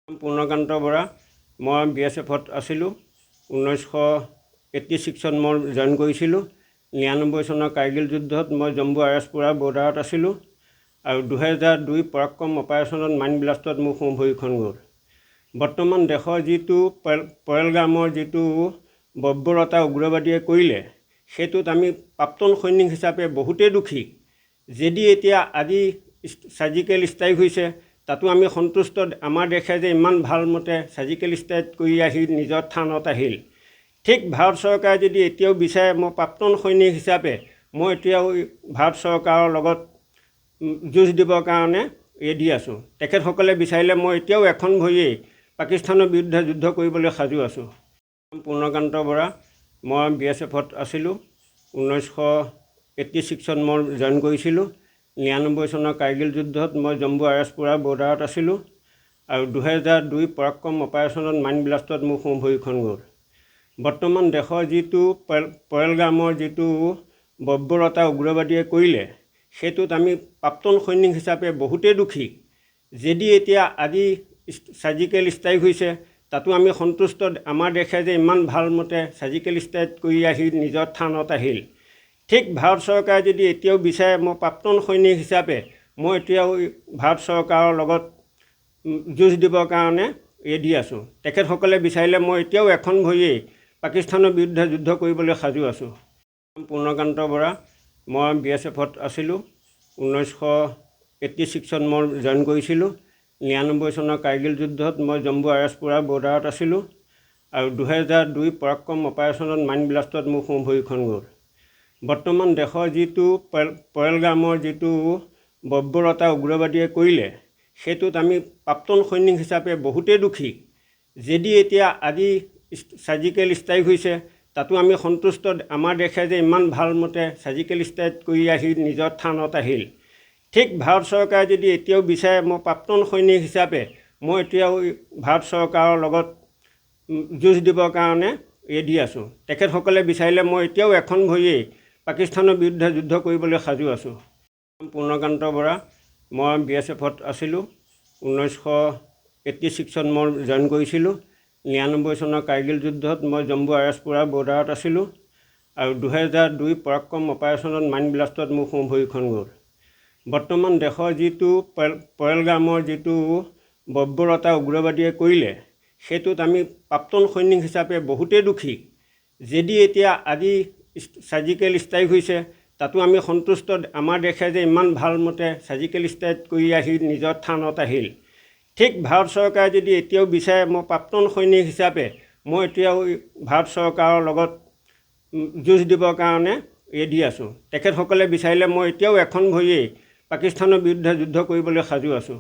পূৰ্ণকান্ত বৰা মই BSFত আছিলোঁ 1986 চন মই জইন কৰিছিলোঁ 99 চনৰ কাৰ্গিল যুদ্ধত মই জম্মু আৰএছপুৰা বৰ্ডাৰত আছিলোঁ আৰু 2002 পৰাক্ৰম অপাৰেশ্যনত মাইন ব্লাষ্টত মোৰ সোঁ ভৰিখন গ'ল। বৰ্তমান দেশৰ যিটো পহেলগামৰ যিটো বৰ্বৰতা উগ্ৰবাদীয়ে কৰিলে সেইটোত আমি প্ৰাক্তন সৈনিক হিচাপে বহুতেই দুখী। যদি এতিয়া আজি সাৰ্জিকেল ষ্ট্ৰাইক হৈছে তাতো আমি সন্তুষ্ট। আমাৰ দেশে যে ইমান ভালমতে সাৰ্জিকেল ষ্ট্ৰাইক কৰি আহি নিজৰ থানত আহিল। ঠিক ভাৰত চৰকাৰে যদি এতিয়াও বিচাৰে মই প্ৰাক্তন সৈনিক হিচাপে মই এতিয়াও ভাৰত চৰকাৰৰ লগত যুঁজ দিবৰ কাৰণে ৰেডি আছোঁ। তেখেতসকলে বিচাৰিলে মই এতিয়াও এখন ভৰিয়েই পাকিস্তানৰ বিৰুদ্ধে যুদ্ধ কৰিবলৈ সাজু আছোঁ। পূৰ্ণকান্ত বৰা মই BSFত আছিলোঁ 1986 চন মই জইন কৰিছিলোঁ 99 চনৰ কাৰ্গিল যুদ্ধত মই জম্মু আৰএছপুৰা বৰ্ডাৰত আছিলোঁ আৰু 2002 পৰাক্ৰম অপাৰেশ্যনত মাইন ব্লাষ্টত মোৰ সোঁ ভৰিখন গ'ল। বৰ্তমান দেশৰ যিটো পহেলগামৰ যিটো বৰ্বৰতা উগ্ৰবাদীয়ে কৰিলে সেইটোত আমি প্ৰাক্তন সৈনিক হিচাপে বহুতেই দুখী। যদি এতিয়া আজি সাৰ্জিকেল ষ্ট্ৰাইক হৈছে তাতো আমি সন্তুষ্ট। আমাৰ দেশে যে ইমান ভালমতে সাৰ্জিকেল ষ্ট্ৰাইক কৰি আহি নিজৰ থানত আহিল। ঠিক ভাৰত চৰকাৰে যদি এতিয়াও বিচাৰে মই প্ৰাক্তন সৈনিক হিচাপে মই এতিয়াও ভাৰত চৰকাৰৰ লগত যুঁজ দিবৰ কাৰণে ৰেডি আছোঁ। তেখেতসকলে বিচাৰিলে মই এতিয়াও এখন ভৰিয়েই পাকিস্তানৰ বিৰুদ্ধে যুদ্ধ কৰিবলৈ সাজু আছোঁ। পূৰ্ণকান্ত বৰা মই BSFত আছিলোঁ 1986 চন মই জইন কৰিছিলোঁ 99 চনৰ কাৰ্গিল যুদ্ধত মই জম্মু আৰএছপুৰা বৰ্ডাৰত আছিলোঁ আৰু 2002 পৰাক্ৰম অপাৰেশ্যনত মাইন ব্লাষ্টত মোৰ সোঁ ভৰিখন গ'ল। বৰ্তমান দেশৰ যিটো পহেলগামৰ যিটো বৰ্বৰতা উগ্ৰবাদীয়ে কৰিলে সেইটোত আমি প্ৰাক্তন সৈনিক হিচাপে বহুতেই দুখী। যদি এতিয়া আজি সাৰ্জিকেল ষ্ট্ৰাইক হৈছে তাতো আমি সন্তুষ্ট। আমাৰ দেশে যে ইমান ভালমতে সাৰ্জিকেল ষ্ট্ৰাইক কৰি আহি নিজৰ থানত আহিল। ঠিক ভাৰত চৰকাৰে যদি এতিয়াও বিচাৰে মই প্ৰাক্তন সৈনিক হিচাপে মই এতিয়াও ভাৰত চৰকাৰৰ লগত যুঁজ দিবৰ কাৰণে ৰেডি আছোঁ। তেখেতসকলে বিচাৰিলে মই এতিয়াও এখন ভৰিয়েই পাকিস্তানৰ বিৰুদ্ধে যুদ্ধ কৰিবলৈ সাজু আছোঁ। পূৰ্ণকান্ত বৰা মই BSFত আছিলোঁ 1986 চন মই জইন কৰিছিলোঁ 99 চনৰ কাৰ্গিল যুদ্ধত মই জম্মু আৰএছপুৰা বৰ্ডাৰত আছিলোঁ আৰু 2002 পৰাক্ৰম অপাৰেশ্যনত মাইন ব্লাষ্টত মোৰ সোঁ ভৰিখন গ'ল। বৰ্তমান দেশৰ যিটো পহেলগামৰ যিটো বৰ্বৰতা উগ্ৰবাদীয়ে কৰিলে সেইটোত আমি প্ৰাক্তন সৈনিক হিচাপে বহুতেই দুখী। যদি এতিয়া আজি সাৰ্জিকেল ষ্ট্ৰাইক হৈছে তাতো আমি সন্তুষ্ট। আমাৰ দেশে যে ইমান ভালমতে সাৰ্জিকেল ষ্ট্ৰাইক কৰি আহি নিজৰ থানত আহিল। ঠিক ভাৰত চৰকাৰে যদি এতিয়াও বিচাৰে মই প্ৰাক্তন সৈনিক হিচাপে মই এতিয়াও ভাৰত চৰকাৰৰ লগত যুঁজ দিবৰ কাৰণে ৰেডি আছোঁ। তেখেতসকলে বিচাৰিলে মই এতিয়াও এখন ভৰিয়েই পাকিস্তানৰ বিৰুদ্ধে যুদ্ধ কৰিবলৈ সাজু আছোঁ।